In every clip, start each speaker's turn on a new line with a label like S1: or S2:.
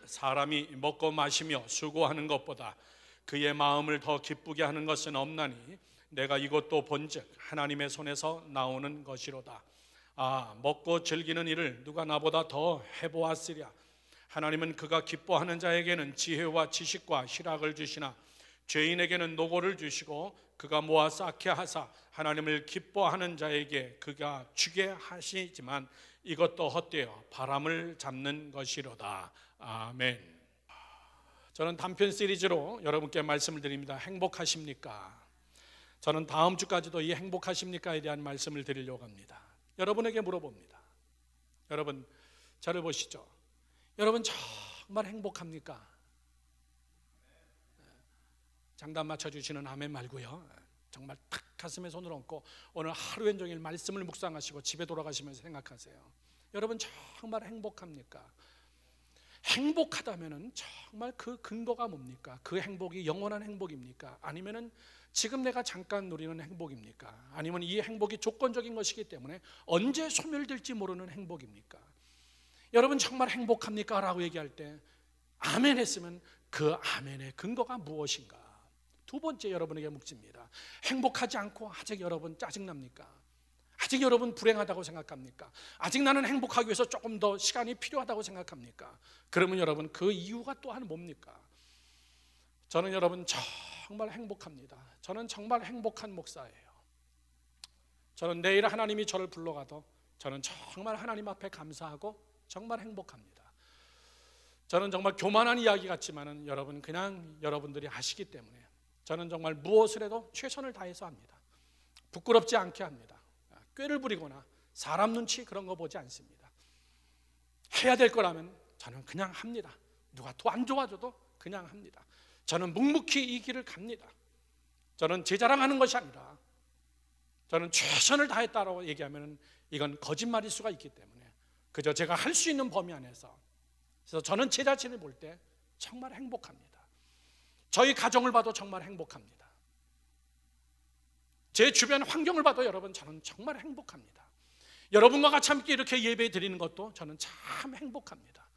S1: 사람이 먹고 마시며 수고하는 것보다 그의 마음을 더 기쁘게 하는 것은 없나니 내가 이것도 본즉 하나님의 손에서 나오는 것이로다. 먹고 즐기는 일을 누가 나보다 더 해보았으랴. 하나님은 그가 기뻐하는 자에게는 지혜와 지식과 희락을 주시나 죄인에게는 노고를 주시고 그가 모아 쌓게 하사 하나님을 기뻐하는 자에게 그가 주게 하시지만 이것도 헛되어 바람을 잡는 것이로다. 아멘. 저는 단편 시리즈로 여러분께 말씀을 드립니다. 행복하십니까? 저는 다음 주까지도 이 행복하십니까에 대한 말씀을 드리려고 합니다. 여러분에게 물어봅니다. 여러분, 저를 보시죠. 여러분 정말 행복합니까? 장단 맞춰주시는 아멘 말고요. 정말 탁 가슴에 손을 얹고 오늘 하루 종일 말씀을 묵상하시고 집에 돌아가시면서 생각하세요. 여러분 정말 행복합니까? 행복하다면은 정말 그 근거가 뭡니까? 그 행복이 영원한 행복입니까? 아니면은 지금 내가 잠깐 누리는 행복입니까? 아니면 이 행복이 조건적인 것이기 때문에 언제 소멸될지 모르는 행복입니까? 여러분 정말 행복합니까? 라고 얘기할 때 아멘 했으면 그 아멘의 근거가 무엇인가? 두 번째 여러분에게 묻습니다. 행복하지 않고 아직 여러분 짜증납니까? 아직 여러분 불행하다고 생각합니까? 아직 나는 행복하기 위해서 조금 더 시간이 필요하다고 생각합니까? 그러면 여러분 그 이유가 또한 뭡니까? 저는 여러분 정말 행복합니다. 저는 정말 행복한 목사예요. 저는 내일 하나님이 저를 불러가도 저는 정말 하나님 앞에 감사하고 정말 행복합니다. 저는 정말 교만한 이야기 같지만은 여러분 그냥 여러분들이 아시기 때문에 저는 정말 무엇을 해도 최선을 다해서 합니다. 부끄럽지 않게 합니다. 꾀를 부리거나 사람 눈치 그런 거 보지 않습니다. 해야 될 거라면 저는 그냥 합니다. 누가 더 안 좋아져도 그냥 합니다. 저는 묵묵히 이 길을 갑니다. 저는 제 자랑하는 것이 아니라 저는 최선을 다했다라고 얘기하면 이건 거짓말일 수가 있기 때문에 그저 제가 할 수 있는 범위 안에서, 그래서 저는 제 자신을 볼 때 정말 행복합니다. 저희 가정을 봐도 정말 행복합니다. 제 주변 환경을 봐도 여러분 저는 정말 행복합니다. 여러분과 같이 함께 이렇게 예배 드리는 것도 저는 참 행복합니다.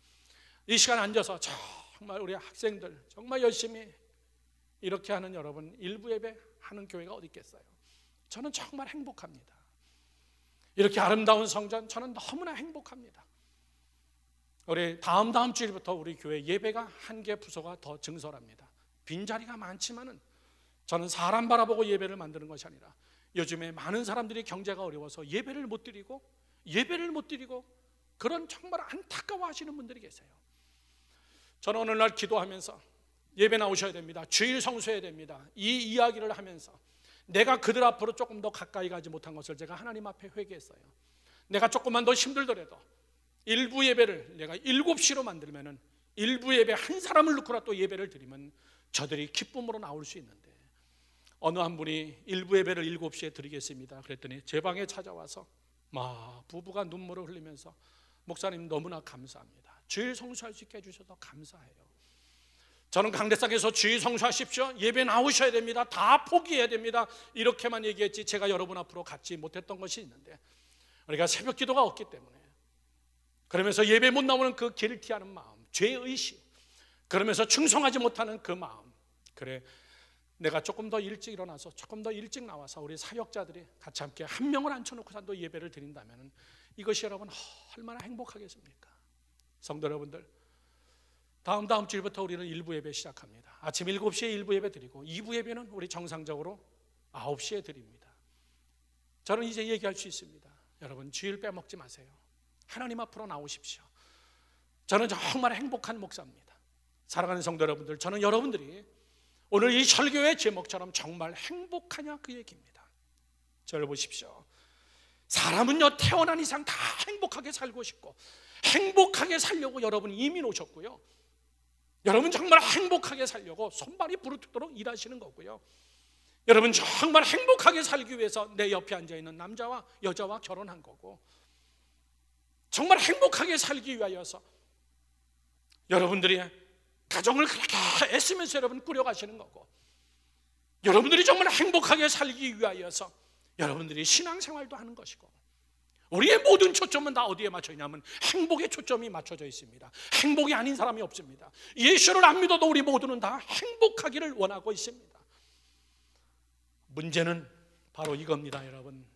S1: 이 시간 앉아서 정말 우리 학생들 정말 열심히 이렇게 하는 여러분 일부 예배 하는 교회가 어디 있겠어요? 저는 정말 행복합니다. 이렇게 아름다운 성전 저는 너무나 행복합니다. 우리 다음 주일부터 우리 교회 예배가 한 개 부서가 더 증설합니다. 빈자리가 많지만은 저는 사람 바라보고 예배를 만드는 것이 아니라 요즘에 많은 사람들이 경제가 어려워서 예배를 못 드리고 그런 정말 안타까워하시는 분들이 계세요. 저는 어느 날 기도하면서 예배 나오셔야 됩니다. 주일 성수해야 됩니다. 이 이야기를 하면서 내가 그들 앞으로 조금 더 가까이 가지 못한 것을 제가 하나님 앞에 회개했어요. 내가 조금만 더 힘들더라도 일부 예배를 내가 7시로 만들면은 일부 예배 한 사람을 넣고라도 예배를 드리면 저들이 기쁨으로 나올 수 있는데 어느 한 분이 일부 예배를 7시에 드리겠습니다. 그랬더니 제 방에 찾아와서 부부가 눈물을 흘리면서 목사님 너무나 감사합니다. 주일 성수할 수 있게 해주셔서 감사해요. 저는 강대상에서 주일 성수하십시오. 예배 나오셔야 됩니다. 다 포기해야 됩니다. 이렇게만 얘기했지 제가 여러분 앞으로 갖지 못했던 것이 있는데 우리가 새벽 기도가 없기 때문에 그러면서 예배 못 나오는 그 길티하는 마음, 죄의식, 그러면서 충성하지 못하는 그 마음, 그래 내가 조금 더 일찍 일어나서 조금 더 일찍 나와서 우리 사역자들이 같이 함께 한 명을 앉혀놓고서 예배를 드린다면 이것이 여러분 얼마나 행복하겠습니까? 성도 여러분들, 다음 주일부터 우리는 일부 예배 시작합니다. 아침 7시에 일부 예배 드리고 2부 예배는 우리 정상적으로 9시에 드립니다. 저는 이제 얘기할 수 있습니다. 여러분 주일 빼먹지 마세요. 하나님 앞으로 나오십시오. 저는 정말 행복한 목사입니다. 사랑하는 성도 여러분들, 저는 여러분들이 오늘 이 설교의 제목처럼 정말 행복하냐 그 얘기입니다. 저를 보십시오. 사람은요 태어난 이상 다 행복하게 살고 싶고 행복하게 살려고 여러분 이민 오셨고요, 여러분 정말 행복하게 살려고 손발이 부르트도록 일하시는 거고요, 여러분 정말 행복하게 살기 위해서 내 옆에 앉아있는 남자와 여자와 결혼한 거고, 정말 행복하게 살기 위하여서 여러분들이 가정을 그렇게 애쓰면서 여러분 꾸려가시는 거고, 여러분들이 정말 행복하게 살기 위하여서 여러분들이 신앙생활도 하는 것이고, 우리의 모든 초점은 다 어디에 맞춰 있냐면 행복에 초점이 맞춰져 있습니다. 행복이 아닌 사람이 없습니다. 예수를 안 믿어도 우리 모두는 다 행복하기를 원하고 있습니다. 문제는 바로 이겁니다, 여러분.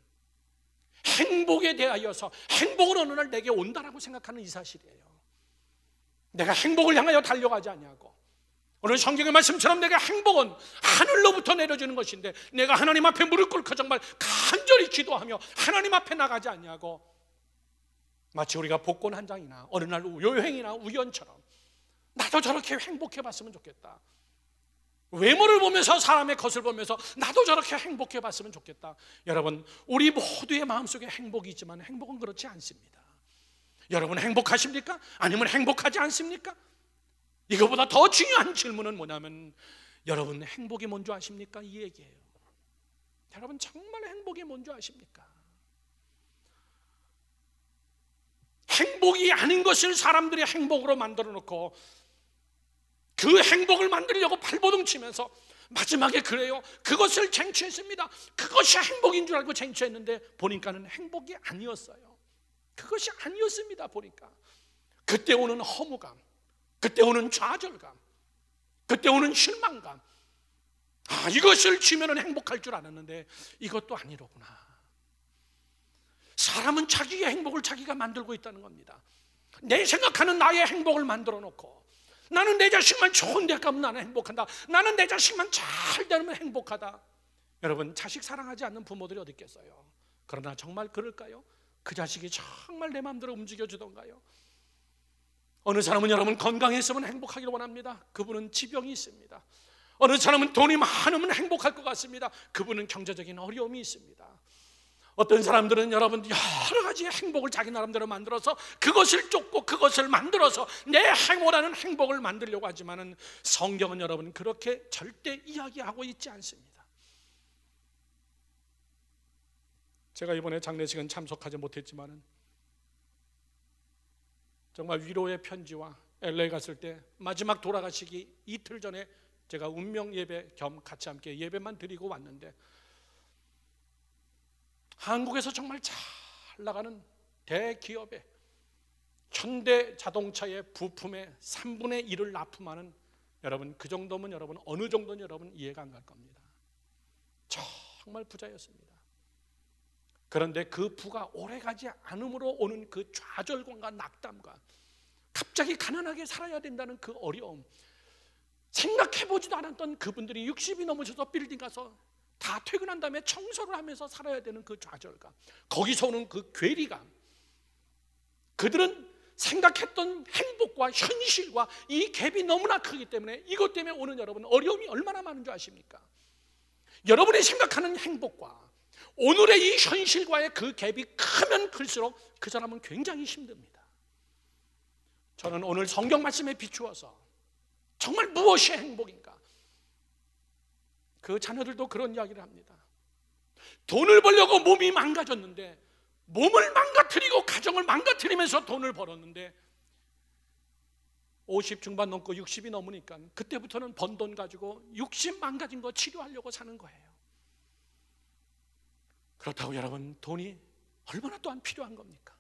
S1: 행복에 대하여서 행복은 어느 날 내게 온다라고 생각하는 이 사실이에요. 내가 행복을 향하여 달려가지 않냐고. 오늘 성경의 말씀처럼 내가 행복은 하늘로부터 내려주는 것인데 내가 하나님 앞에 무릎 꿇고 정말 간절히 기도하며 하나님 앞에 나가지 않냐고. 마치 우리가 복권 한 장이나 어느 날 요행이나 우연처럼 나도 저렇게 행복해 봤으면 좋겠다. 외모를 보면서 사람의 것을 보면서 나도 저렇게 행복해 봤으면 좋겠다. 여러분, 우리 모두의 마음속에 행복이 있지만 행복은 그렇지 않습니다. 여러분 행복하십니까? 아니면 행복하지 않습니까? 이거보다 더 중요한 질문은 뭐냐면 여러분 행복이 뭔지 아십니까? 이 얘기예요. 여러분 정말 행복이 뭔지 아십니까? 행복이 아닌 것을 사람들이 행복으로 만들어 놓고 그 행복을 만들려고 발버둥 치면서 마지막에 그래요. 그것을 쟁취했습니다. 그것이 행복인 줄 알고 쟁취했는데 보니까는 행복이 아니었어요. 그것이 아니었습니다. 보니까 그때 오는 허무감, 그때 오는 좌절감, 그때 오는 실망감, 이것을 주면은 행복할 줄 알았는데 이것도 아니로구나. 사람은 자기의 행복을 자기가 만들고 있다는 겁니다. 내 생각하는 나의 행복을 만들어 놓고 나는 내 자식만 좋은 데 가면 나는 행복한다. 나는 내 자식만 잘 되면 행복하다. 여러분 자식 사랑하지 않는 부모들이 어디 있겠어요? 그러나 정말 그럴까요? 그 자식이 정말 내 마음대로 움직여주던가요? 어느 사람은 여러분 건강했으면 행복하기를 원합니다. 그분은 지병이 있습니다. 어느 사람은 돈이 많으면 행복할 것 같습니다. 그분은 경제적인 어려움이 있습니다. 어떤 사람들은 여러분 여러 가지 행복을 자기 나름대로 만들어서 그것을 쫓고 그것을 만들어서 내 원하는 행복을 만들려고 하지만은 성경은 여러분 그렇게 절대 이야기하고 있지 않습니다. 제가 이번에 장례식은 참석하지 못했지만은 정말 위로의 편지와 LA 갔을 때 마지막 돌아가시기 이틀 전에 제가 운명 예배 겸 같이 함께 예배만 드리고 왔는데 한국에서 정말 잘 나가는 대기업의 현대 자동차의 부품의 3분의 1을 납품하는 여러분 그 정도면 여러분 어느 정도는 여러분 이해가 안 갈 겁니다. 정말 부자였습니다. 그런데 그 부가 오래가지 않음으로 오는 그 좌절감과 낙담과 갑자기 가난하게 살아야 된다는 그 어려움, 생각해보지도 않았던 그분들이 60이 넘으셔서 빌딩 가서 다 퇴근한 다음에 청소를 하면서 살아야 되는 그 좌절감, 거기서 오는 그 괴리감, 그들은 생각했던 행복과 현실과 이 갭이 너무나 크기 때문에 이것 때문에 오는 여러분 어려움이 얼마나 많은 줄 아십니까? 여러분이 생각하는 행복과 오늘의 이 현실과의 그 갭이 크면 클수록 그 사람은 굉장히 힘듭니다. 저는 오늘 성경 말씀에 비추어서 정말 무엇이 행복인가? 그 자녀들도 그런 이야기를 합니다. 돈을 벌려고 몸이 망가졌는데 몸을 망가뜨리고 가정을 망가뜨리면서 돈을 벌었는데 50 중반 넘고 60이 넘으니까 그때부터는 번 돈 가지고 60 망가진 거 치료하려고 사는 거예요. 그렇다고 여러분 돈이 얼마나 또한 필요한 겁니까?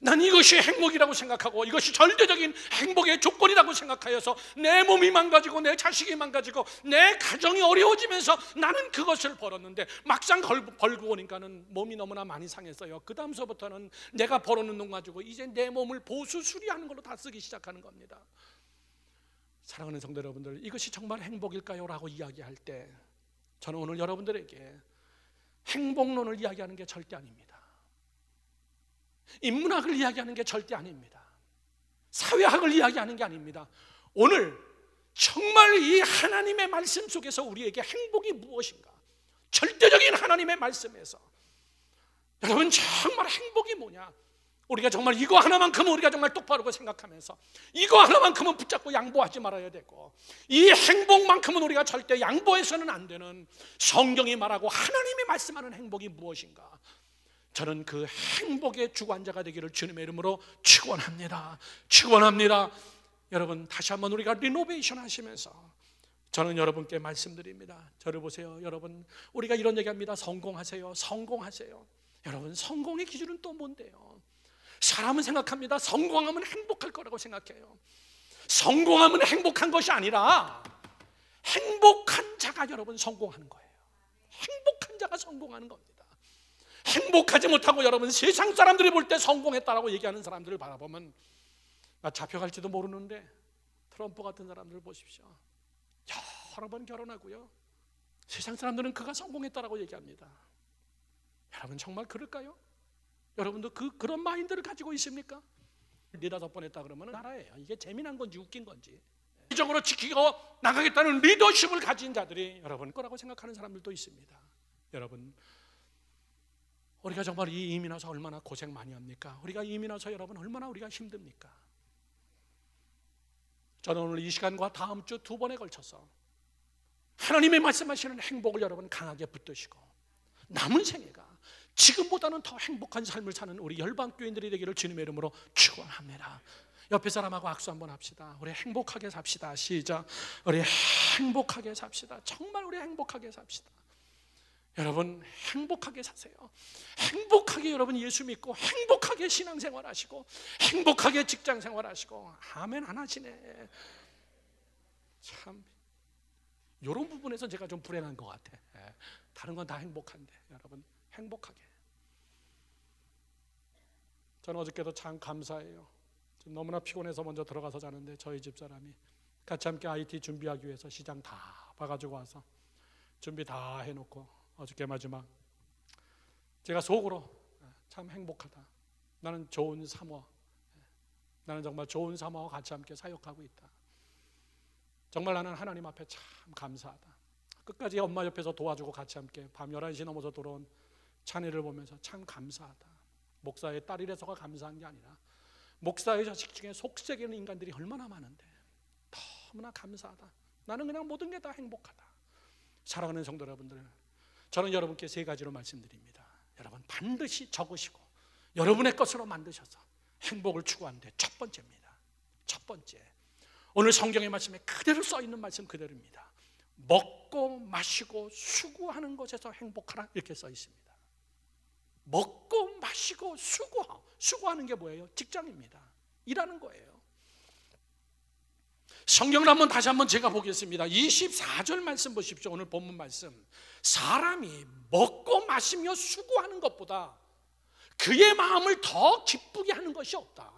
S1: 난 이것이 행복이라고 생각하고 이것이 절대적인 행복의 조건이라고 생각하여서 내 몸이 망가지고 내 자식이 망가지고 내 가정이 어려워지면서 나는 그것을 벌었는데 막상 벌고 오니까는 몸이 너무나 많이 상했어요. 그 다음서부터는 내가 벌어놓은 돈 가지고 이제 내 몸을 보수 수리하는 걸로 다 쓰기 시작하는 겁니다. 사랑하는 성도 여러분들, 이것이 정말 행복일까요? 라고 이야기할 때 저는 오늘 여러분들에게 행복론을 이야기하는 게 절대 아닙니다. 인문학을 이야기하는 게 절대 아닙니다. 사회학을 이야기하는 게 아닙니다. 오늘 정말 이 하나님의 말씀 속에서 우리에게 행복이 무엇인가? 절대적인 하나님의 말씀에서 여러분 정말 행복이 뭐냐? 우리가 정말 이거 하나만큼은 우리가 정말 똑바르고 생각하면서 이거 하나만큼은 붙잡고 양보하지 말아야 되고 이 행복만큼은 우리가 절대 양보해서는 안 되는 성경이 말하고 하나님이 말씀하는 행복이 무엇인가? 저는 그 행복의 주관자가 되기를 주님의 이름으로 축원합니다. 축원합니다. 여러분 다시 한번 우리가 리노베이션 하시면서 저는 여러분께 말씀드립니다. 저를 보세요. 여러분 우리가 이런 얘기합니다. 성공하세요. 성공하세요. 여러분, 성공의 기준은 또 뭔데요? 사람은 생각합니다. 성공하면 행복할 거라고 생각해요. 성공하면 행복한 것이 아니라 행복한 자가 여러분 성공하는 거예요. 행복한 자가 성공하는 겁니다. 행복하지 못하고 여러분 세상 사람들이 볼 때 성공했다라고 얘기하는 사람들을 바라보면 나 잡혀갈지도 모르는데, 트럼프 같은 사람들 보십시오. 여러 번 결혼하고요, 세상 사람들은 그가 성공했다라고 얘기합니다. 여러분 정말 그럴까요? 여러분도 그런 마인드를 가지고 있습니까? 4-5번 했다 그러면 나라예요. 이게 재미난 건지 웃긴 건지 이적으로 지키고 나가겠다는 리더십을 가진 자들이 여러분 거라고 생각하는 사람들도 있습니다. 여러분, 우리가 정말 이 이민 와서 얼마나 고생 많이 합니까? 우리가 이민 와서 여러분 얼마나 우리가 힘듭니까? 저는 오늘 이 시간과 다음 주 2번에 걸쳐서 하나님의 말씀하시는 행복을 여러분 강하게 붙드시고 남은 생애가 지금보다는 더 행복한 삶을 사는 우리 열방교인들이 되기를 주님의 이름으로 축원합니다. 옆에 사람하고 악수 한번 합시다. 우리 행복하게 삽시다. 시작. 우리 행복하게 삽시다. 정말 우리 행복하게 삽시다. 여러분 행복하게 사세요. 행복하게 여러분 예수 믿고 행복하게 신앙생활 하시고 행복하게 직장생활 하시고. 아멘 안 하시네. 참 이런 부분에서 제가 좀 불행한 것 같아. 다른 건 다 행복한데 여러분 행복하게. 저는 어저께도 참 감사해요. 너무나 피곤해서 먼저 들어가서 자는데 저희 집사람이 같이 함께 IT 준비하기 위해서 시장 다 봐가지고 와서 준비 다 해놓고 어저께 마지막 제가 속으로 참 행복하다. 나는 좋은 사모, 나는 정말 좋은 사모와 같이 함께 사역하고 있다. 정말 나는 하나님 앞에 참 감사하다. 끝까지 엄마 옆에서 도와주고 같이 함께 밤 11시 넘어서 들어온 찬이를 보면서 참 감사하다. 목사의 딸이라서가 감사한 게 아니라 목사의 자식 중에 속썩이는 인간들이 얼마나 많은데 너무나 감사하다. 나는 그냥 모든 게 다 행복하다. 사랑하는 성도 여러분들, 저는 여러분께 3가지로 말씀드립니다. 여러분 반드시 적으시고 여러분의 것으로 만드셔서 행복을 추구하는데 첫 번째입니다. 첫 번째, 오늘 성경의 말씀에 그대로 써있는 말씀 그대로입니다. 먹고 마시고 수고하는 것에서 행복하라 이렇게 써 있습니다. 먹고 마시고 수고하는 게 뭐예요? 직장입니다. 일하는 거예요. 성경을 한번 다시 한번 제가 보겠습니다. 24절 말씀 보십시오. 오늘 본문 말씀. 사람이 먹고 마시며 수고하는 것보다 그의 마음을 더 기쁘게 하는 것이 없다.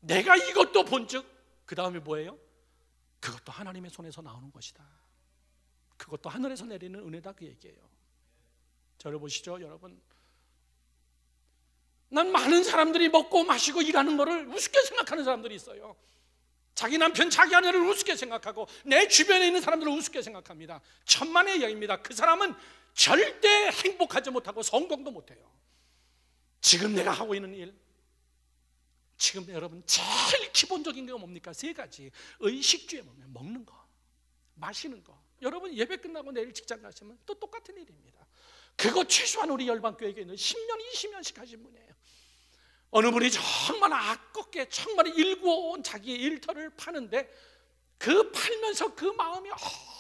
S1: 내가 이것도 본즉 그 다음에 뭐예요? 그것도 하나님의 손에서 나오는 것이다. 그것도 하늘에서 내리는 은혜다 그 얘기예요. 저를 보시죠 여러분. 난 많은 사람들이 먹고 마시고 일하는 거를 우습게 생각하는 사람들이 있어요. 자기 남편 자기 아내를 우습게 생각하고 내 주변에 있는 사람들을 우습게 생각합니다. 천만의 이야기입니다. 그 사람은 절대 행복하지 못하고 성공도 못해요. 지금 내가 하고 있는 일, 지금 여러분 제일 기본적인 게 뭡니까? 3가지. 의식주에 보면 먹는 거, 마시는 거. 여러분 예배 끝나고 내일 직장 가시면 또 똑같은 일입니다. 그거 최소한 우리 열방교회에 있는 10년, 20년씩 하신 분이에요. 어느 분이 정말 아깝게 정말 일구어온 자기의 일터를 파는데 그 팔면서 그 마음이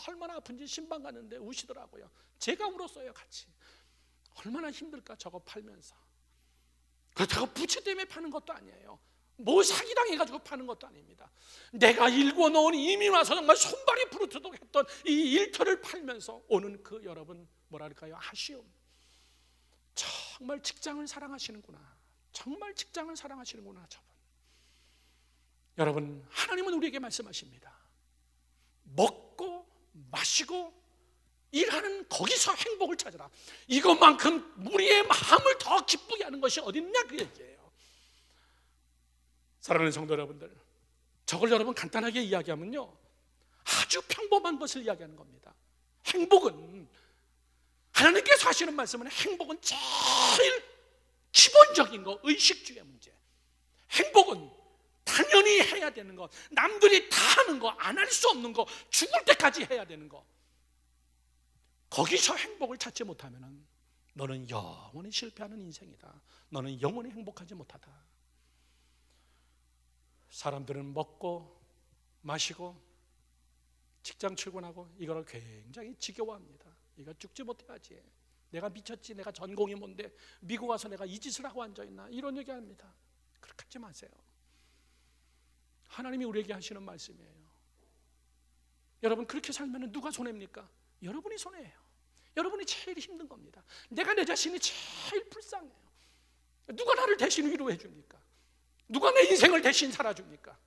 S1: 얼마나 아픈지 신방 갔는데 우시더라고요. 제가 울었어요 같이. 얼마나 힘들까 저거 팔면서. 그렇다고 부채 때문에 파는 것도 아니에요. 뭐 사기당해가지고 파는 것도 아닙니다. 내가 일구어 놓은 이민 와서 정말 손발이 부르트도록 했던 이 일터를 팔면서 오는 그 여러분 뭐랄까요? 아쉬움. 정말 직장을 사랑하시는구나. 정말 직장을 사랑하시는구나 저분. 여러분 하나님은 우리에게 말씀하십니다. 먹고 마시고 일하는 거기서 행복을 찾으라. 이것만큼 우리의 마음을 더 기쁘게 하는 것이 어디 있냐 그 얘기예요. 사랑하는 성도 여러분들, 저걸 여러분 간단하게 이야기하면요 아주 평범한 것을 이야기하는 겁니다. 행복은 하나님께서 하시는 말씀은 행복은 제일 기본적인 거, 의식주의 문제. 행복은 당연히 해야 되는 거, 남들이 다 하는 거, 안 할 수 없는 거, 죽을 때까지 해야 되는 거. 거기서 행복을 찾지 못하면 너는 영원히 실패하는 인생이다. 너는 영원히 행복하지 못하다. 사람들은 먹고 마시고 직장 출근하고 이걸 굉장히 지겨워합니다. 이거 죽지 못해야지. 내가 미쳤지. 내가 전공이 뭔데 미국 와서 내가 이 짓을 하고 앉아있나. 이런 얘기합니다. 그렇게 하지 마세요. 하나님이 우리에게 하시는 말씀이에요. 여러분, 그렇게 살면 누가 손해입니까? 여러분이 손해예요. 여러분이 제일 힘든 겁니다. 내가 내 자신이 제일 불쌍해요. 누가 나를 대신 위로해 줍니까? 누가 내 인생을 대신 살아줍니까?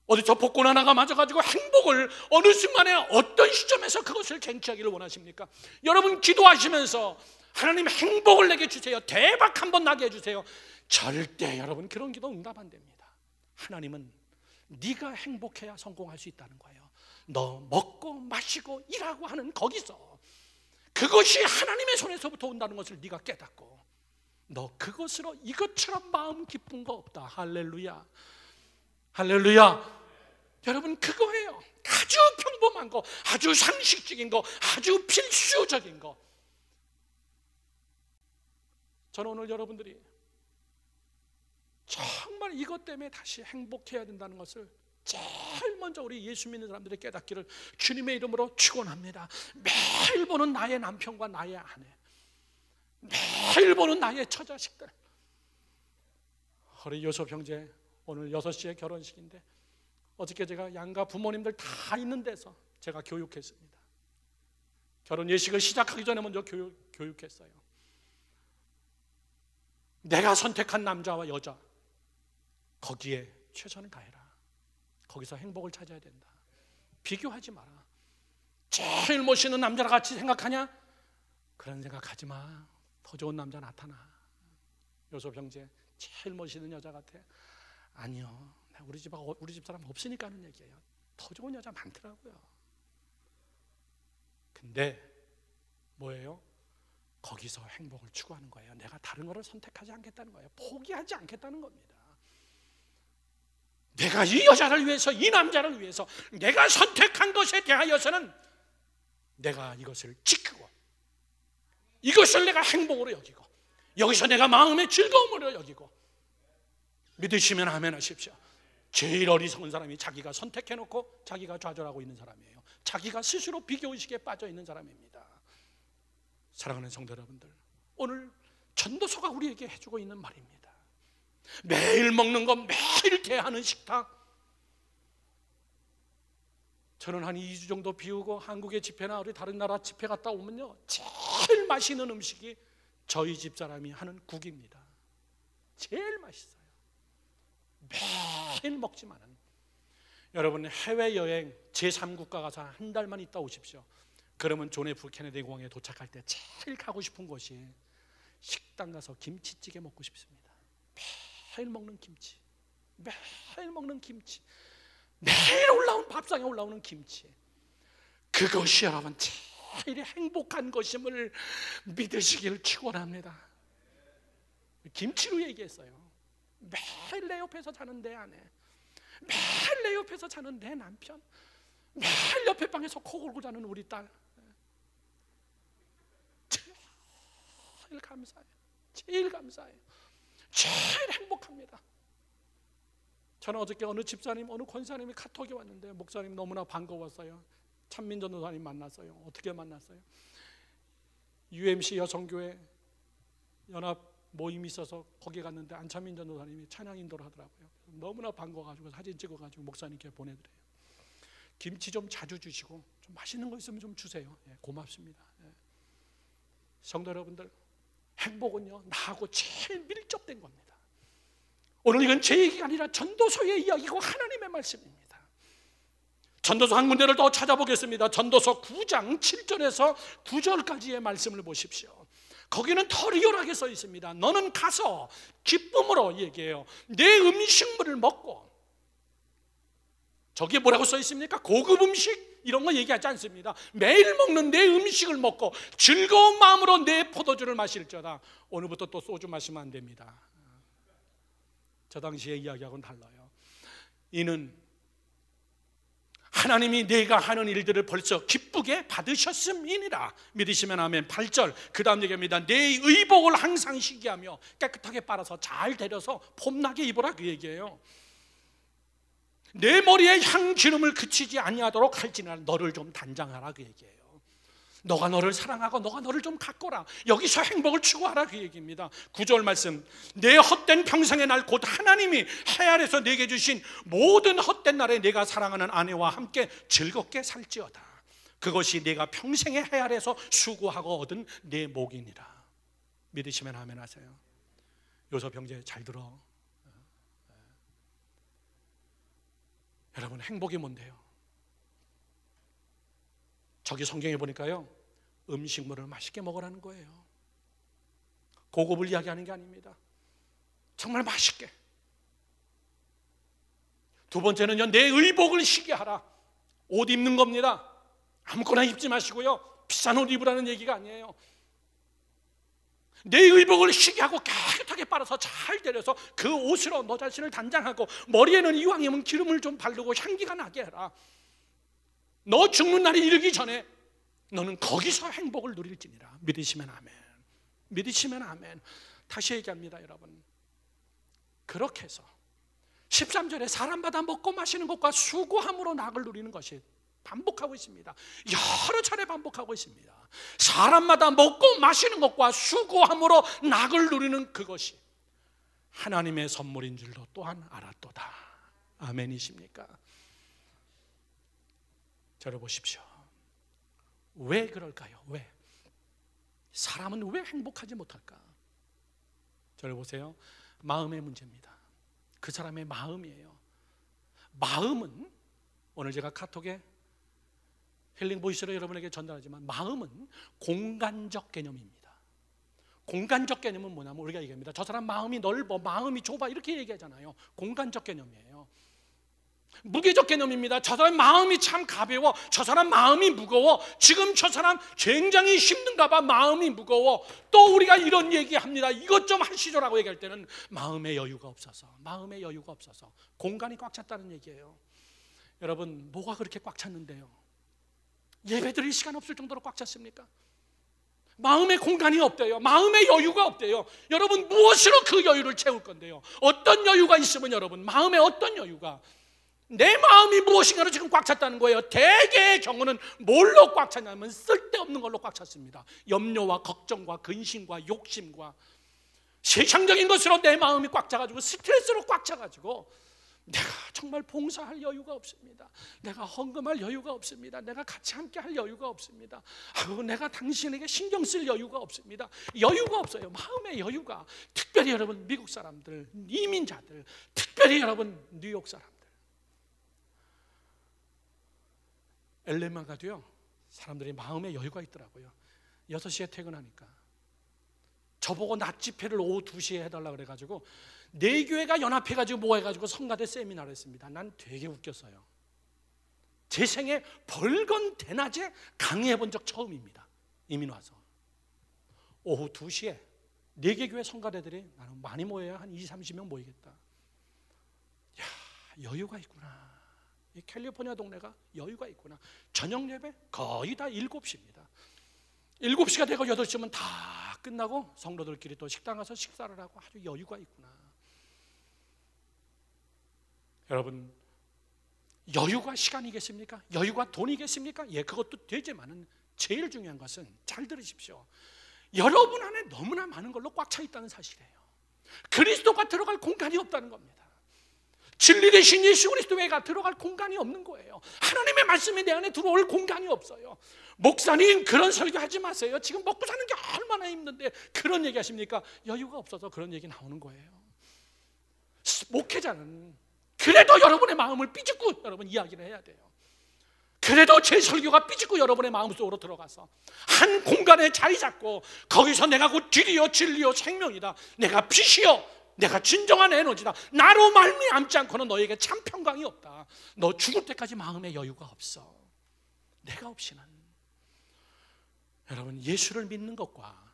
S1: 어디서 복권 하나가 맞아가지고 행복을 어느 순간에 어떤 시점에서 그것을 쟁취하기를 원하십니까? 여러분, 기도하시면서 하나님 행복을 내게 주세요. 대박 한번 나게 해주세요. 절대 여러분 그런 기도 응답 안 됩니다. 하나님은 네가 행복해야 성공할 수 있다는 거예요. 너 먹고 마시고 일하고 하는 거기서 그것이 하나님의 손에서부터 온다는 것을 네가 깨닫고 너 그것으로 이것처럼 마음 기쁜 거 없다. 할렐루야, 할렐루야. 여러분, 그거예요. 아주 평범한 거, 아주 상식적인 거, 아주 필수적인 거. 저는 오늘 여러분들이 정말 이것 때문에 다시 행복해야 된다는 것을 제일 먼저 우리 예수 믿는 사람들이 깨닫기를 주님의 이름으로 축원합니다. 매일 보는 나의 남편과 나의 아내, 매일 보는 나의 처자식들. 우리 요셉 형제 오늘 6시에 결혼식인데 어저께 제가 양가 부모님들 다 있는 데서 제가 교육했습니다. 결혼 예식을 시작하기 전에 먼저 교육했어요. 내가 선택한 남자와 여자, 거기에 최선을 다해라. 거기서 행복을 찾아야 된다. 비교하지 마라. 제일 멋있는 남자랑 같이 생각하냐? 그런 생각하지 마. 더 좋은 남자 나타나. 요셉 형제 제일 멋있는 여자 같아. 아니요, 우리 집 사람 없으니까 하는 얘기예요. 더 좋은 여자 많더라고요. 근데 뭐예요? 거기서 행복을 추구하는 거예요. 내가 다른 거를 선택하지 않겠다는 거예요. 포기하지 않겠다는 겁니다. 내가 이 여자를 위해서, 이 남자를 위해서 내가 선택한 것에 대하여서는 내가 이것을 지키고 이것을 내가 행복으로 여기고 여기서 내가 마음의 즐거움으로 여기고. 믿으시면 아멘 하십시오. 제일 어리석은 사람이 자기가 선택해놓고 자기가 좌절하고 있는 사람이에요. 자기가 스스로 비교의식에 빠져 있는 사람입니다. 사랑하는 성도 여러분들, 오늘 전도서가 우리에게 해주고 있는 말입니다. 매일 먹는 거, 매일 대하는 식탁. 저는 한 2주 정도 비우고 한국의 집회나 우리 다른 나라 집회 갔다 오면요, 제일 맛있는 음식이 저희 집사람이 하는 국입니다. 제일 맛있어요. 매일 먹지만은. 여러분, 해외여행 제3국가 가서 한 달만 있다 오십시오. 그러면 존 F 케네디 공항에 도착할 때 제일 가고 싶은 곳이 식당 가서 김치찌개 먹고 싶습니다. 매일 먹는 김치, 매일 먹는 김치, 매일 올라온 밥상에 올라오는 김치. 그것이 여러분 제일 행복한 것임을 믿으시길 축원합니다. 김치로 얘기했어요. 매일 내 옆에서 자는 내 아내, 매일 내 옆에서 자는 내 남편, 매일 옆에 방에서 코 골고 자는 우리 딸. 제일 감사해요. 제일 감사해요. 제일 행복합니다. 저는 어저께 어느 집사님, 어느 권사님이 카톡이 왔는데 목사님 너무나 반가웠어요. 찬민 전도사님 만났어요. 어떻게 만났어요? UMC 여성교회 연합 모임이 있어서 거기 갔는데 안찬민 전도사님이 찬양 인도를 하더라고요. 너무나 반가워가지고 사진 찍어가지고 목사님께 보내드려요. 김치 좀 자주 주시고 좀 맛있는 거 있으면 좀 주세요. 예, 고맙습니다. 예. 성도 여러분들, 행복은요 나하고 제일 밀접된 겁니다. 오늘 이건 제 얘기가 아니라 전도서의 이야기고 하나님의 말씀입니다. 전도서 한 군데를 더 찾아보겠습니다. 전도서 9장 7절에서 9절까지의 말씀을 보십시오. 거기는 더 리얼하게 써 있습니다. 너는 가서 기쁨으로 얘기해요. 내 음식물을 먹고. 저기에 뭐라고 써 있습니까? 고급 음식 이런 거 얘기하지 않습니다. 매일 먹는 내 음식을 먹고 즐거운 마음으로 내 포도주를 마실지어다. 오늘부터 또 소주 마시면 안 됩니다. 저 당시의 이야기하고는 달라요. 이는 하나님이 내가 하는 일들을 벌써 기쁘게 받으셨음이니라. 믿으시면 아멘. 8절 그 다음 얘기합니다. 내 의복을 항상 시기하며 깨끗하게 빨아서 잘 데려서 폼나게 입어라, 그 얘기예요. 내 머리에 향기름을 그치지 아니하도록 할지니라. 너를 좀 단장하라, 그 얘기예요. 너가 너를 사랑하고 너가 너를 좀 가꿔라. 여기서 행복을 추구하라, 그 얘기입니다. 9절 말씀, 내 헛된 평생의 날 곧 하나님이 해 아래서 내게 주신 모든 헛된 날에 내가 사랑하는 아내와 함께 즐겁게 살지어다. 그것이 내가 평생의 해 아래서 수고하고 얻은 내 복이니라. 믿으시면 아멘 하세요. 요섭 형제 잘 들어. 여러분, 행복이 뭔데요? 저기 성경에 보니까요, 음식물을 맛있게 먹으라는 거예요. 고급을 이야기하는 게 아닙니다. 정말 맛있게. 두 번째는요, 내 의복을 시게 하라. 옷 입는 겁니다. 아무거나 입지 마시고요, 비싼 옷 입으라는 얘기가 아니에요. 내 의복을 시게 하고 깨끗하게 빨아서 잘 데려서 그 옷으로 너 자신을 단장하고, 머리에는 이왕이면 기름을 좀 바르고 향기가 나게 해라. 너 죽는 날이 이르기 전에 너는 거기서 행복을 누릴지니라. 믿으시면 아멘. 믿으시면 아멘. 다시 얘기합니다, 여러분. 그렇게 해서 13절에 사람마다 먹고 마시는 것과 수고함으로 낙을 누리는 것이 반복하고 있습니다. 여러 차례 반복하고 있습니다. 사람마다 먹고 마시는 것과 수고함으로 낙을 누리는 그것이 하나님의 선물인 줄도 또한 알았도다. 아멘이십니까? 저를 보십시오. 왜 그럴까요? 왜? 사람은 왜 행복하지 못할까? 저를 보세요. 마음의 문제입니다. 그 사람의 마음이에요. 마음은, 오늘 제가 카톡에 힐링 보이스로 여러분에게 전달하지만, 마음은 공간적 개념입니다. 공간적 개념은 뭐냐면, 우리가 얘기합니다. 저 사람 마음이 넓어, 마음이 좁아, 이렇게 얘기하잖아요. 공간적 개념이에요. 무게적 개념입니다. 저 사람 마음이 참 가벼워, 저 사람 마음이 무거워, 지금 저 사람 굉장히 힘든가 봐, 마음이 무거워. 또 우리가 이런 얘기합니다. 이것 좀 하시죠라고 얘기할 때는 마음의 여유가 없어서, 마음의 여유가 없어서. 공간이 꽉 찼다는 얘기예요. 여러분, 뭐가 그렇게 꽉 찼는데요? 예배 드릴 시간 없을 정도로 꽉 찼습니까? 마음의 공간이 없대요. 마음의 여유가 없대요. 여러분, 무엇으로 그 여유를 채울 건데요? 어떤 여유가 있으면, 여러분, 마음에 어떤 여유가, 내 마음이 무엇인가로 지금 꽉 찼다는 거예요. 대개의 경우는 뭘로 꽉 찼냐면 쓸데없는 걸로 꽉 찼습니다. 염려와 걱정과 근심과 욕심과 세상적인 것으로 내 마음이 꽉 차가지고, 스트레스로 꽉 차가지고 내가 정말 봉사할 여유가 없습니다. 내가 헌금할 여유가 없습니다. 내가 같이 함께 할 여유가 없습니다. 내가 당신에게 신경 쓸 여유가 없습니다. 여유가 없어요. 마음의 여유가. 특별히 여러분, 미국 사람들, 이민자들, 특별히 여러분, 뉴욕 사람들, LA만 가도요, 사람들이 마음의 여유가 있더라고요. 6시에 퇴근하니까 저보고 낮 집회를 오후 2시에 해달라 그래가지고 네 교회가 연합해가지고 모여가지고 성가대 세미나를 했습니다. 난 되게 웃겼어요. 제 생에 벌건 대낮에 강의해본 적 처음입니다. 이민 와서 오후 2시에 4개 교회 성가대들이, 나는 많이 모여야 한 20, 30명 모이겠다. 야, 여유가 있구나. 이 캘리포니아 동네가 여유가 있구나. 저녁 예배 거의 다 7시입니다. 7시가 되고 8시면 다 끝나고 성도들끼리 또 식당 가서 식사를 하고 아주 여유가 있구나. 여러분, 여유가 시간이겠습니까? 여유가 돈이겠습니까? 예, 그것도 되지만은 제일 중요한 것은, 잘 들으십시오, 여러분 안에 너무나 많은 걸로 꽉 차 있다는 사실이에요. 그리스도가 들어갈 공간이 없다는 겁니다. 진리 대신 예수 그리스도 외가 들어갈 공간이 없는 거예요. 하나님의 말씀이 내 안에 들어올 공간이 없어요. 목사님, 그런 설교하지 마세요. 지금 먹고 사는 게 얼마나 힘든데 그런 얘기 하십니까? 여유가 없어서 그런 얘기 나오는 거예요. 목회자는 그래도 여러분의 마음을 삐짓고 여러분 이야기를 해야 돼요. 그래도 제 설교가 삐짓고 여러분의 마음속으로 들어가서 한 공간에 자리 잡고, 거기서 내가 곧 길이요 진리요 생명이다, 내가 빛이요, 내가 진정한 에너지다, 나로 말미암지 않고는 너에게 참 평강이 없다, 너 죽을 때까지 마음의 여유가 없어. 내가 없이는. 여러분, 예수를 믿는 것과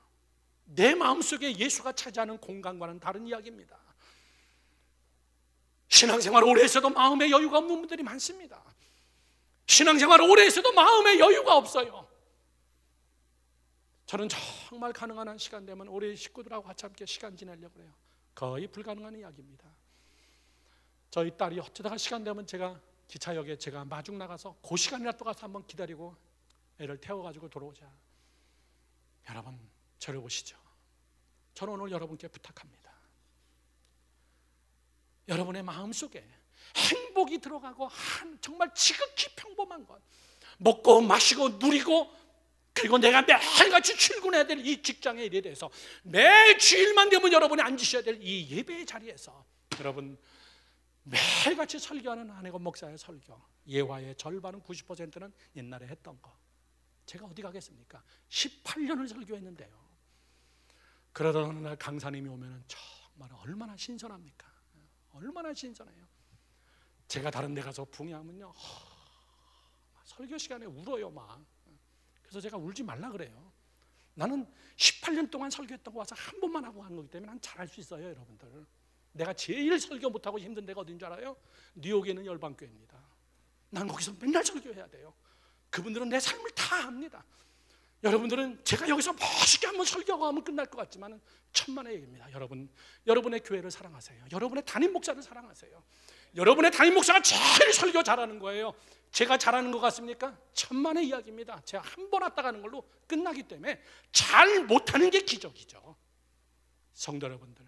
S1: 내 마음속에 예수가 차지하는 공간과는 다른 이야기입니다. 신앙생활 오래 했어도 마음의 여유가 없는 분들이 많습니다. 신앙생활 오래 했어도 마음의 여유가 없어요. 저는 정말 가능한 한 시간 되면 우리 식구들하고 같이 함께 시간 지내려고 해요. 거의 불가능한 이야기입니다. 저희 딸이 어쩌다가 시간 되면 제가 기차역에 제가 마중 나가서 그 시간이라도 가서 한번 기다리고 애를 태워가지고 들어오자. 여러분, 저를 보시죠. 저는 오늘 여러분께 부탁합니다. 여러분의 마음속에 행복이 들어가고 정말 지극히 평범한 것, 먹고 마시고 누리고, 그리고 내가 매일같이 출근해야 될 이 직장의 일에 대해서 매일 주일만 되면 여러분이 앉으셔야 될 이 예배의 자리에서 여러분 매일같이 설교하는 안혜건 목사의 설교, 예화의 절반은 90%는 옛날에 했던 거, 제가 어디 가겠습니까? 18년을 설교했는데요. 그러던 어느 날 강사님이 오면 정말 얼마나 신선합니까? 얼마나 신선해요. 제가 다른 데 가서 붕이하면요, 설교 시간에 울어요 막. 그래서 제가 울지 말라 그래요. 나는 18년 동안 설교했던 거 와서 한 번만 하고 간 거기 때문에 난 잘할 수 있어요. 여러분들, 내가 제일 설교 못하고 힘든 데가 어딘 줄 알아요? 뉴욕에 있는 열방교회입니다. 난 거기서 맨날 설교해야 돼요. 그분들은 내 삶을 다 압니다. 여러분들은 제가 여기서 멋있게 한번 설교하고 하면 끝날 것 같지만 천만의 얘기입니다. 여러분, 여러분의 교회를 사랑하세요. 여러분의 담임 목사를 사랑하세요. 여러분의 담임 목사가 제일 설교 잘하는 거예요. 제가 잘하는 것 같습니까? 천만의 이야기입니다. 제가 한 번 왔다 가는 걸로 끝나기 때문에 잘 못하는 게 기적이죠. 성도 여러분들,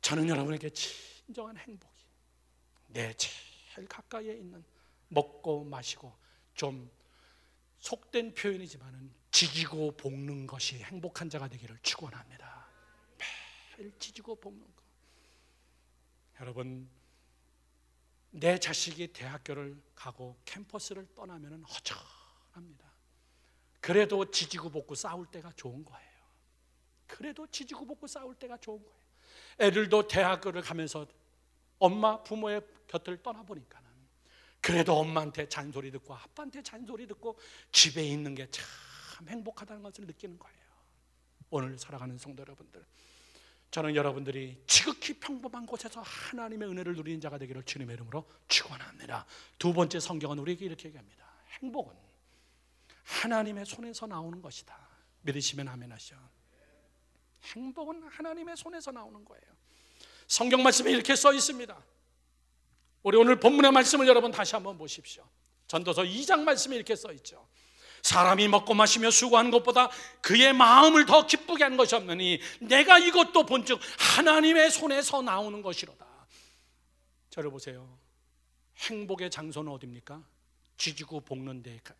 S1: 저는 여러분에게 진정한 행복이 내 제일 가까이에 있는, 먹고 마시고, 좀 속된 표현이지만은 지지고 볶는 것이 행복한 자가 되기를 축원합니다. 매일 지지고 볶는 것. 여러분, 내 자식이 대학교를 가고 캠퍼스를 떠나면 허전합니다. 그래도 지지고 볶고 싸울 때가 좋은 거예요. 그래도 지지고 볶고 싸울 때가 좋은 거예요. 애들도 대학교를 가면서 엄마, 부모의 곁을 떠나보니까는 그래도 엄마한테 잔소리 듣고 아빠한테 잔소리 듣고 집에 있는 게 참 행복하다는 것을 느끼는 거예요. 오늘 살아가는 성도 여러분들, 저는 여러분들이 지극히 평범한 곳에서 하나님의 은혜를 누리는 자가 되기를 주님의 이름으로 축원합니다. 두 번째, 성경은 우리에게 이렇게 얘기합니다. 행복은 하나님의 손에서 나오는 것이다. 믿으시면 아멘 하시죠. 행복은 하나님의 손에서 나오는 거예요. 성경 말씀에 이렇게 써 있습니다. 우리 오늘 본문의 말씀을 여러분 다시 한번 보십시오. 전도서 2장 말씀에 이렇게 써 있죠. 사람이 먹고 마시며 수고하는 것보다 그의 마음을 더 기쁘게 하는 것이 없느니 내가 이것도 본즉 하나님의 손에서 나오는 것이로다. 저를 보세요. 행복의 장소는 어디입니까? 지지고 볶는 데고,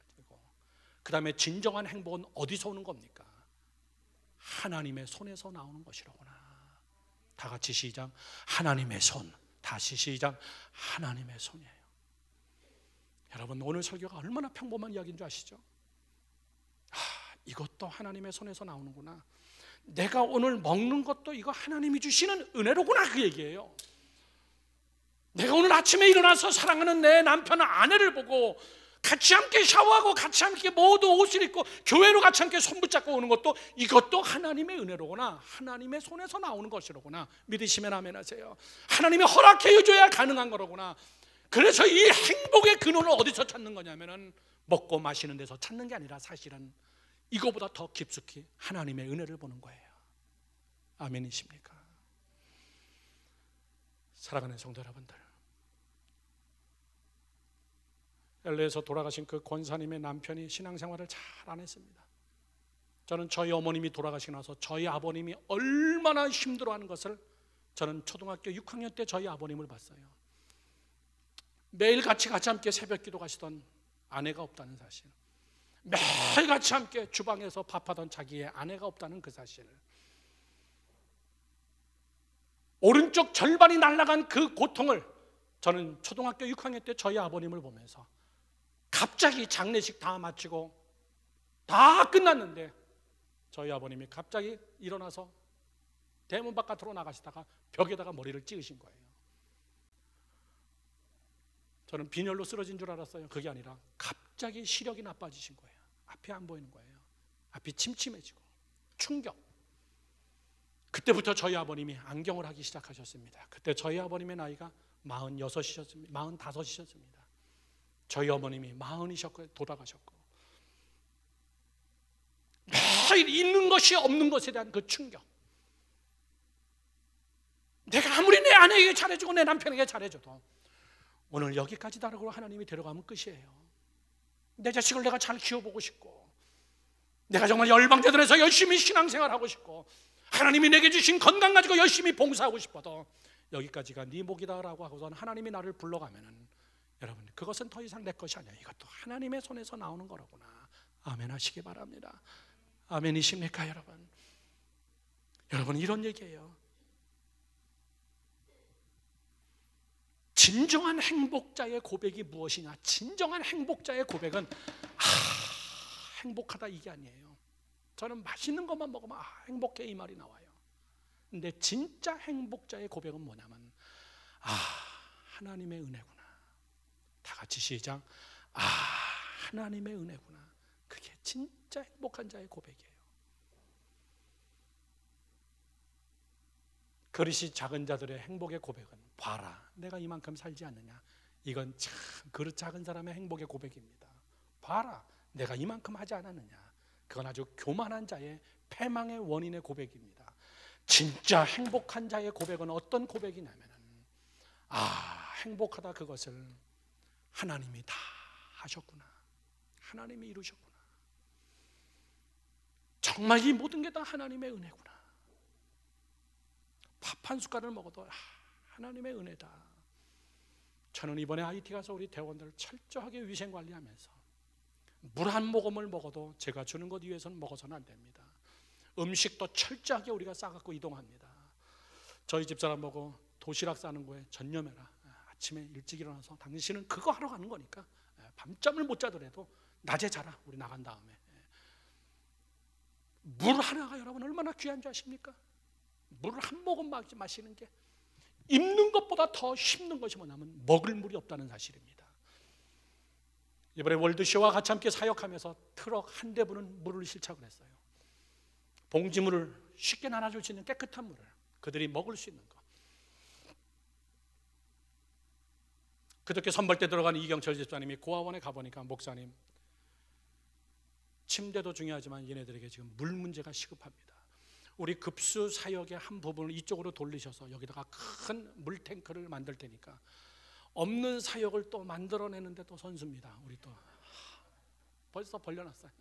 S1: 그 다음에 진정한 행복은 어디서 오는 겁니까? 하나님의 손에서 나오는 것이로구나. 다 같이 시작. 하나님의 손. 다시 시작. 하나님의 손이에요. 여러분, 오늘 설교가 얼마나 평범한 이야기인 줄 아시죠? 이것도 하나님의 손에서 나오는구나. 내가 오늘 먹는 것도 이거 하나님이 주시는 은혜로구나, 그 얘기예요. 내가 오늘 아침에 일어나서 사랑하는 내 남편, 아내를 보고 같이 함께 샤워하고 같이 함께 모두 옷을 입고 교회로 같이 함께 손 붙잡고 오는 것도 이것도 하나님의 은혜로구나. 하나님의 손에서 나오는 것이로구나. 믿으시면 아멘 하세요. 하나님이 허락해 줘야 가능한 거로구나. 그래서 이 행복의 근원을 어디서 찾는 거냐면은 먹고 마시는 데서 찾는 게 아니라 사실은 이거보다 더 깊숙이 하나님의 은혜를 보는 거예요. 아멘이십니까? 사랑하는 성도 여러분들, LA에서 돌아가신 그 권사님의 남편이 신앙생활을 잘 안 했습니다. 저는 저희 어머님이 돌아가시고 나서 저희 아버님이 얼마나 힘들어하는 것을 저는 초등학교 6학년 때 저희 아버님을 봤어요. 매일 같이 함께 새벽 기도 가시던 아내가 없다는 사실, 매일 같이 함께 주방에서 밥하던 자기의 아내가 없다는 그 사실, 오른쪽 절반이 날아간 그 고통을 저는 초등학교 6학년 때 저희 아버님을 보면서 갑자기 장례식 다 마치고 다 끝났는데 저희 아버님이 갑자기 일어나서 대문 바깥으로 나가시다가 벽에다가 머리를 찍으신 거예요. 저는 빈혈로 쓰러진 줄 알았어요. 그게 아니라 갑자기 시력이 나빠지신 거예요. 앞이 안 보이는 거예요. 앞이 침침해지고 충격. 그때부터 저희 아버님이 안경을 하기 시작하셨습니다. 그때 저희 아버님의 나이가 46이셨습니다. 45이셨습니다. 저희 어머님이 40이셨고 돌아가셨고, 매일 있는 것이 없는 것에 대한 그 충격. 내가 아무리 내 아내에게 잘해주고 내 남편에게 잘해줘도 오늘 여기까지 다르고 하나님이 데려가면 끝이에요. 내 자식을 내가 잘 키워보고 싶고 내가 정말 열방제단에서 열심히 신앙생활하고 싶고 하나님이 내게 주신 건강 가지고 열심히 봉사하고 싶어도 여기까지가 네 목이다라고 하고선 하나님이 나를 불러가면은 여러분 그것은 더 이상 내 것이 아니야. 이것도 하나님의 손에서 나오는 거라구나. 아멘 하시기 바랍니다. 아멘이십니까 여러분? 여러분 이런 얘기예요. 진정한 행복자의 고백이 무엇이냐? 진정한 행복자의 고백은 행복하다 이게 아니에요. 저는 맛있는 것만 먹으면 행복해 이 말이 나와요. 근데 진짜 행복자의 고백은 뭐냐면 하나님의 은혜구나. 다 같이 시작. 하나님의 은혜구나. 그게 진짜 행복한 자의 고백이에요. 그릇이 작은 자들의 행복의 고백은 봐라 내가 이만큼 살지 않느냐. 이건 참 그릇 작은 사람의 행복의 고백입니다. 봐라 내가 이만큼 하지 않았느냐. 그건 아주 교만한 자의 패망의 원인의 고백입니다. 진짜 행복한 자의 고백은 어떤 고백이냐면 행복하다 그것을 하나님이 다 하셨구나. 하나님이 이루셨구나. 정말 이 모든 게 다 하나님의 은혜구나. 밥 한 숟갈을 먹어도 하나님의 은혜다. 저는 이번에 IT 가서 우리 대원들 철저하게 위생관리하면서 물 한 모금을 먹어도 제가 주는 것 위해서는 먹어서는 안 됩니다. 음식도 철저하게 우리가 싸갖고 이동합니다. 저희 집사람 보고 도시락 싸는 거에 전념해라. 아침에 일찍 일어나서 당신은 그거 하러 가는 거니까 밤잠을 못 자더라도 낮에 자라. 우리 나간 다음에. 물 하나가 여러분 얼마나 귀한 줄 아십니까? 물을 한 모금 마시는 게 입는 것보다 더 힘든 것이 뭐냐면 먹을 물이 없다는 사실입니다. 이번에 월드쇼와 같이 함께 사역하면서 트럭 한 대분은 물을 실착을 했어요. 봉지물을 쉽게 나눠줄 수 있는 깨끗한 물을 그들이 먹을 수 있는 거. 그저께 선발대 들어간 이경철 집사님이 고아원에 가보니까 목사님 침대도 중요하지만 얘네들에게 지금 물 문제가 시급합니다. 우리 급수 사역의 한 부분을 이쪽으로 돌리셔서 여기다가 큰 물탱크를 만들 테니까 없는 사역을 또 만들어내는데 또 선수입니다. 우리 또 벌써 벌려놨어요.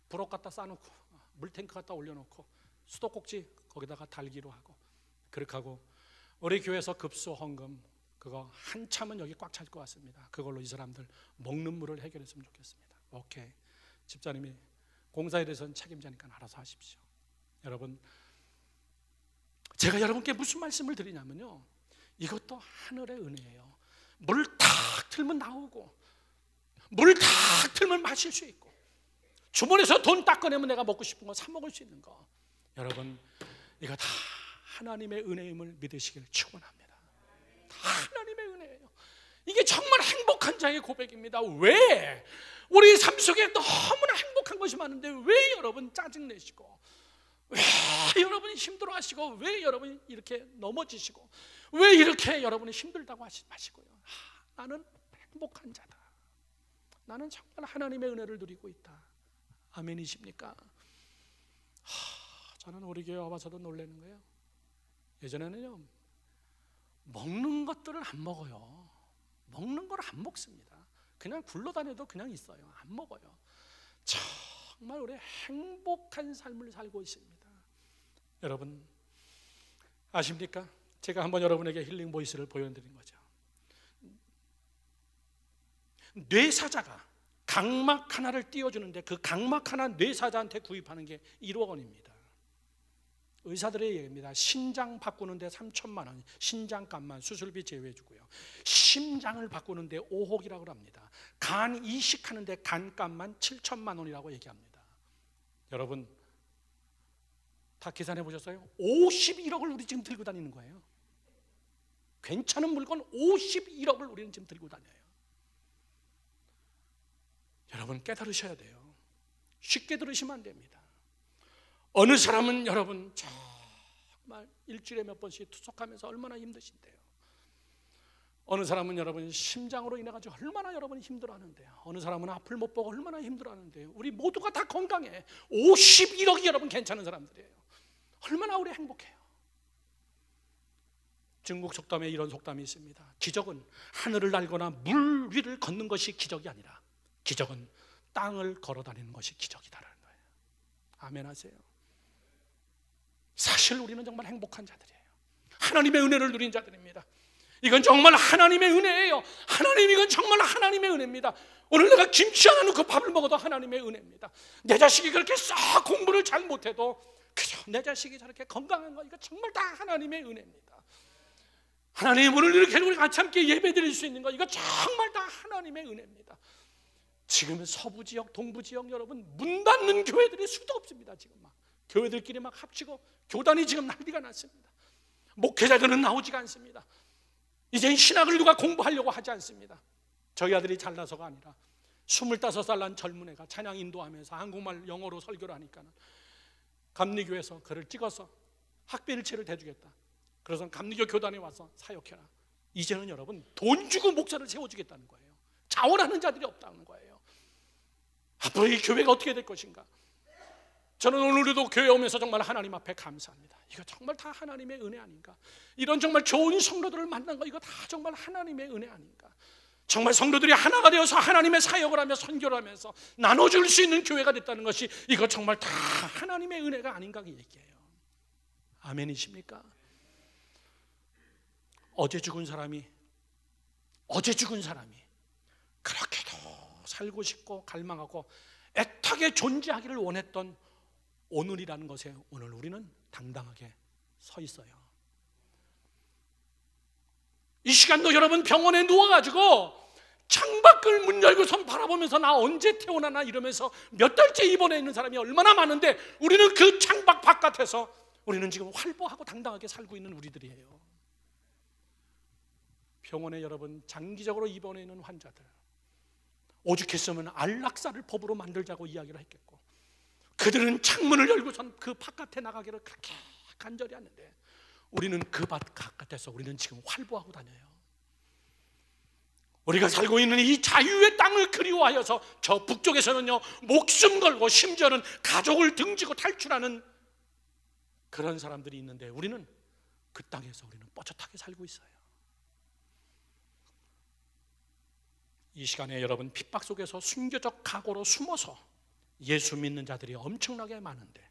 S1: 부록 갖다 싸놓고 물탱크 갖다 올려놓고 수도꼭지 거기다가 달기로 하고 그렇게 하고 우리 교회에서 급수 헌금 그거 한참은 여기 꽉 찰 것 같습니다. 그걸로 이 사람들 먹는 물을 해결했으면 좋겠습니다. 오케이. 집사님이 공사에 대해서는 책임자니까 알아서 하십시오. 여러분 제가 여러분께 무슨 말씀을 드리냐면요 이것도 하늘의 은혜예요. 물 탁 틀면 나오고 물 탁 틀면 마실 수 있고 주머니에서 돈 딱 꺼내면 내가 먹고 싶은 거 사 먹을 수 있는 거 여러분 이거 다 하나님의 은혜임을 믿으시길 축원합니다. 다 하나님의 은혜예요. 이게 정말 행복한 자의 고백입니다. 왜? 우리 삶 속에 너무나 행복한 것이 많은데 왜 여러분 짜증내시고 왜 여러분이 힘들어하시고 왜 여러분이 이렇게 넘어지시고 왜 이렇게 여러분이 힘들다고 하지 마시고요. 나는 행복한 자다. 나는 정말 하나님의 은혜를 누리고 있다. 아멘이십니까? 저는 우리 교회 와봐서도 놀라는 거예요. 예전에는요 먹는 것들을 안 먹어요. 먹는 걸 안 먹습니다. 그냥 굴러다녀도 그냥 있어요. 안 먹어요. 정말 우리 행복한 삶을 살고 있습니다. 여러분 아십니까? 제가 한번 여러분에게 힐링 보이스를 보여드린 거죠. 뇌사자가 각막 하나를 띄워주는데 그 각막 하나 뇌사자한테 구입하는 게 1억 원입니다. 의사들의 얘기입니다. 신장 바꾸는데 3천만 원, 신장값만 수술비 제외해주고요. 심장을 바꾸는데 5억이라고 합니다. 간 이식하는데 간값만 7천만 원이라고 얘기합니다. 여러분 다 계산해 보셨어요? 51억을 우리 지금 들고 다니는 거예요. 괜찮은 물건 51억을 우리는 지금 들고 다녀요. 여러분 깨달으셔야 돼요. 쉽게 들으시면 안 됩니다. 어느 사람은 여러분 정말 일주일에 몇 번씩 투석하면서 얼마나 힘드신데요. 어느 사람은 여러분 심장으로 인해 가지고 얼마나 여러분이 힘들어하는데요. 어느 사람은 앞을 못 보고 얼마나 힘들어하는데요. 우리 모두가 다 건강해. 51억이 여러분 괜찮은 사람들이에요. 얼마나 우리 행복해요. 중국 속담에 이런 속담이 있습니다. 기적은 하늘을 날거나 물 위를 걷는 것이 기적이 아니라 기적은 땅을 걸어 다니는 것이 기적이다라는 거예요. 아멘 하세요. 사실 우리는 정말 행복한 자들이에요. 하나님의 은혜를 누린 자들입니다. 이건 정말 하나님의 은혜예요. 하나님, 이건 정말 하나님의 은혜입니다. 오늘 내가 김치 하나 넣고 밥을 먹어도 하나님의 은혜입니다. 내 자식이 그렇게 싹 공부를 잘 못해도 그저 내 자식이 저렇게 건강한 거, 이거 정말 다 하나님의 은혜입니다. 하나님, 오늘 이렇게 우리 같이 함께 예배 드릴 수 있는 거, 이거 정말 다 하나님의 은혜입니다. 지금 서부 지역, 동부 지역 여러분, 문 닫는 교회들이 수도 없습니다. 지금 막 교회들끼리 막 합치고 교단이 지금 난리가 났습니다. 목회자들은 나오지가 않습니다. 이제 신학을 누가 공부하려고 하지 않습니다. 저희 아들이 잘나서가 아니라 25살 난 젊은 애가 찬양 인도하면서 한국말 영어로 설교를 하니까는 감리교에서 그를 찍어서 학비일체를 대주겠다. 그래서 감리교 교단에 와서 사역해라. 이제는 여러분 돈 주고 목사를 세워주겠다는 거예요. 자원하는 자들이 없다는 거예요. 앞으로 이 교회가 어떻게 될 것인가? 저는 오늘도 교회 오면서 정말 하나님 앞에 감사합니다. 이거 정말 다 하나님의 은혜 아닌가? 이런 정말 좋은 성도들을 만난 거, 이거 다 정말 하나님의 은혜 아닌가? 정말 성도들이 하나가 되어서 하나님의 사역을 하며 선교를 하면서 나눠줄 수 있는 교회가 됐다는 것이, 이거 정말 다 하나님의 은혜가 아닌가, 그 얘기예요. 아멘이십니까? 어제 죽은 사람이 그렇게도 살고 싶고 갈망하고 애타게 존재하기를 원했던 오늘이라는 것에 오늘 우리는 당당하게 서 있어요. 이 시간도 여러분 병원에 누워가지고 창밖을 문 열고 손 바라보면서 나 언제 태어나나 이러면서 몇 달째 입원해 있는 사람이 얼마나 많은데, 우리는 그 창밖 바깥에서 우리는 지금 활보하고 당당하게 살고 있는 우리들이에요. 병원에 여러분 장기적으로 입원해 있는 환자들, 오죽했으면 안락사를 법으로 만들자고 이야기를 했겠고, 그들은 창문을 열고선 그 바깥에 나가기를 그렇게 간절히 하는데, 우리는 그 바깥에서 우리는 지금 활보하고 다녀요. 우리가 살고 있는 이 자유의 땅을 그리워하여서 저 북쪽에서는요 목숨 걸고 심지어는 가족을 등지고 탈출하는 그런 사람들이 있는데, 우리는 그 땅에서 우리는 뻣뻣하게 살고 있어요. 이 시간에 여러분 핍박 속에서 순교적 각오로 숨어서 예수 믿는 자들이 엄청나게 많은데,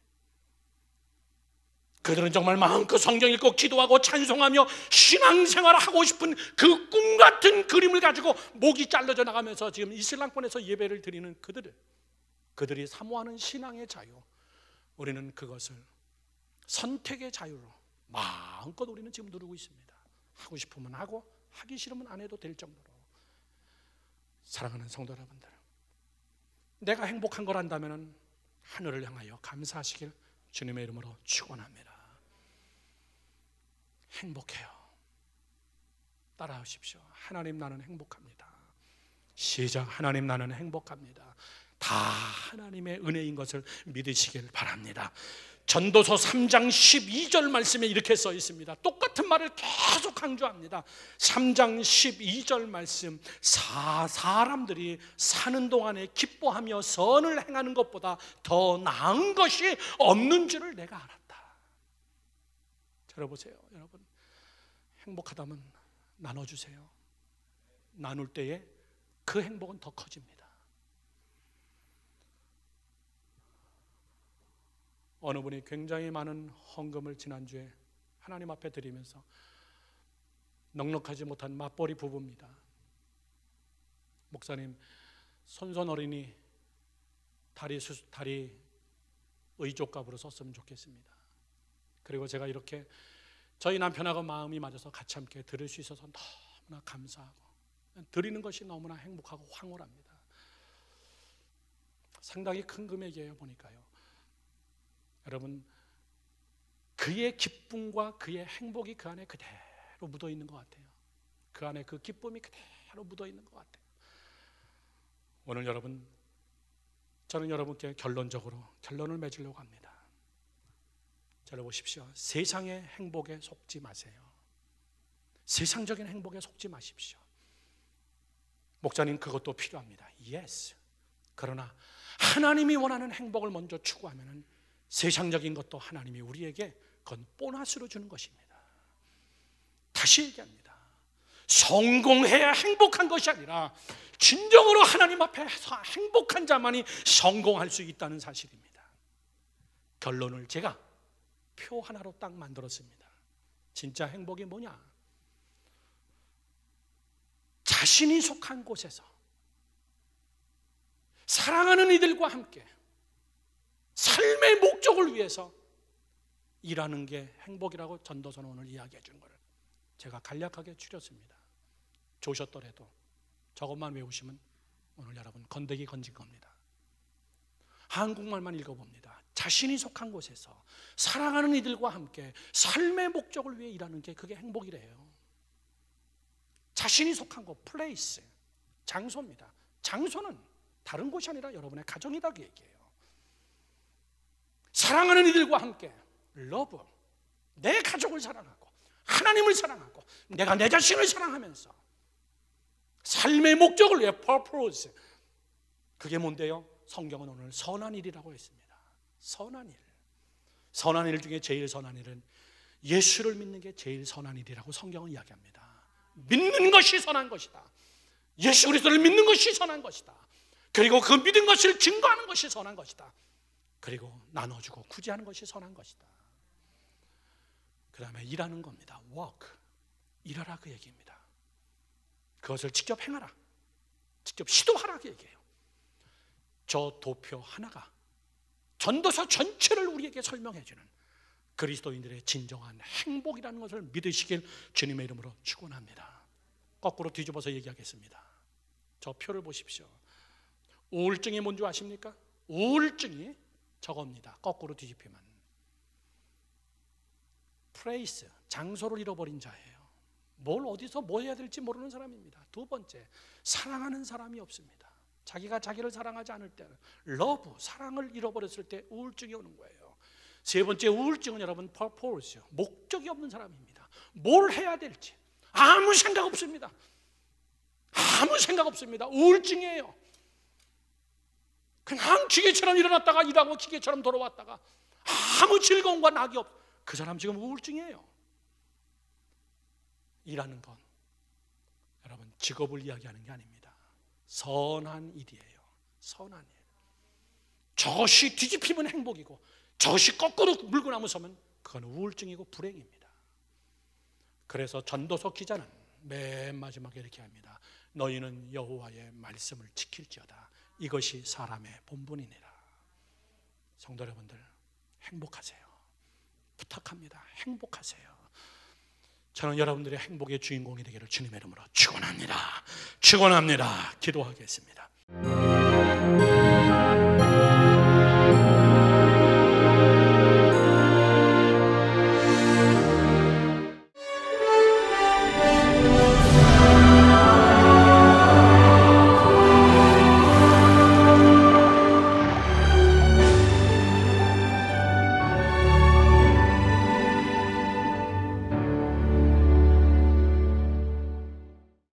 S1: 그들은 정말 마음껏 성경 읽고 기도하고 찬송하며 신앙생활을 하고 싶은 그 꿈같은 그림을 가지고 목이 잘라져 나가면서 지금 이슬람권에서 예배를 드리는 그들이 사모하는 신앙의 자유, 우리는 그것을 선택의 자유로 마음껏 우리는 지금 누리고 있습니다. 하고 싶으면 하고 하기 싫으면 안 해도 될 정도로. 사랑하는 성도 여러분들, 내가 행복한 걸 안다면 하늘을 향하여 감사하시길 주님의 이름으로 축원합니다. 행복해요. 따라하십시오. 하나님, 나는 행복합니다. 시작. 하나님, 나는 행복합니다. 다 하나님의 은혜인 것을 믿으시길 바랍니다. 전도서 3장 12절 말씀에 이렇게 써 있습니다. 똑같은 말을 계속 강조합니다. 3장 12절 말씀, 사람들이 사는 동안에 기뻐하며 선을 행하는 것보다 더 나은 것이 없는 줄을 내가 알았다. 들어보세요. 여러분, 행복하다면 나눠주세요. 나눌 때에 그 행복은 더 커집니다. 어느 분이 굉장히 많은 헌금을 지난주에 하나님 앞에 드리면서 넉넉하지 못한 맞벌이 부부입니다. 목사님, 손선 어린이 다리 의족값으로 썼으면 좋겠습니다. 그리고 제가 이렇게 저희 남편하고 마음이 맞아서 같이 함께 드릴 수 있어서 너무나 감사하고, 드리는 것이 너무나 행복하고 황홀합니다. 상당히 큰 금액이에요. 보니까요. 여러분, 그의 기쁨과 그의 행복이 그 안에 그대로 묻어 있는 것 같아요. 그 안에 그 기쁨이 그대로 묻어 있는 것 같아요. 오늘 여러분, 저는 여러분께 결론을 맺으려고 합니다. 들어보십시오. 세상의 행복에 속지 마세요. 세상적인 행복에 속지 마십시오. 목사님, 그것도 필요합니다. Yes. 그러나 하나님이 원하는 행복을 먼저 추구하면은 세상적인 것도 하나님이 우리에게 그건 보너스로 주는 것입니다. 다시 얘기합니다. 성공해야 행복한 것이 아니라 진정으로 하나님 앞에서 행복한 자만이 성공할 수 있다는 사실입니다. 결론을 제가 표 하나로 딱 만들었습니다. 진짜 행복이 뭐냐? 자신이 속한 곳에서 사랑하는 이들과 함께 삶의 목적을 위해서 일하는 게 행복이라고 전도서는 오늘 이야기해 주는 거를 제가 간략하게 추렸습니다. 좋으셨더라도 저것만 외우시면 오늘 여러분 건더기 건진 겁니다. 한국말만 읽어봅니다. 자신이 속한 곳에서 사랑하는 이들과 함께 삶의 목적을 위해 일하는 게 그게 행복이래요. 자신이 속한 곳, 플레이스, 장소입니다. 장소는 다른 곳이 아니라 여러분의 가정이다 그 얘기예요. 사랑하는 이들과 함께 러브, 내 가족을 사랑하고 하나님을 사랑하고 내가 내 자신을 사랑하면서 삶의 목적을 위해 purpose, 그게 뭔데요? 성경은 오늘 선한 일이라고 했습니다. 선한 일. 선한 일 중에 제일 선한 일은 예수를 믿는 게 제일 선한 일이라고 성경은 이야기합니다. 믿는 것이 선한 것이다. 예수 그리스도를 믿는 것이 선한 것이다. 그리고 그 믿은 것을 증거하는 것이 선한 것이다. 그리고 나눠주고 구제하는 것이 선한 것이다. 그 다음에 일하는 겁니다. work, 일하라 그 얘기입니다. 그것을 직접 행하라, 직접 시도하라 그 얘기예요. 저 도표 하나가 전도서 전체를 우리에게 설명해 주는 그리스도인들의 진정한 행복이라는 것을 믿으시길 주님의 이름으로 축원합니다. 거꾸로 뒤집어서 얘기하겠습니다. 저 표를 보십시오. 우울증이 뭔지 아십니까? 우울증이 저겁니다. 거꾸로 뒤집히면 플레이스, 장소를 잃어버린 자예요. 뭘 어디서 뭐 해야 될지 모르는 사람입니다. 두 번째, 사랑하는 사람이 없습니다. 자기가 자기를 사랑하지 않을 때, 러브, 사랑을 잃어버렸을 때 우울증이 오는 거예요. 세 번째 우울증은 여러분 purpose, 목적이 없는 사람입니다. 뭘 해야 될지 아무 생각 없습니다. 아무 생각 없습니다. 우울증이에요. 그냥 기계처럼 일어났다가 일하고 기계처럼 돌아왔다가 아무 즐거움과 낙이 없. 그 사람 지금 우울증이에요. 일하는 건 여러분 직업을 이야기하는 게 아닙니다. 선한 일이에요. 선한 일. 저것이 뒤집히면 행복이고 저것이 거꾸로 물고 나서면 그건 우울증이고 불행입니다. 그래서 전도서 기자는 맨 마지막에 이렇게 합니다. 너희는 여호와의 말씀을 지킬지어다. 이것이 사람의 본분이니라. 성도 여러분들 행복하세요. 부탁합니다. 행복하세요. 저는 여러분들의 행복의 주인공이 되기를 주님의 이름으로 축원합니다. 축원합니다. 기도하겠습니다.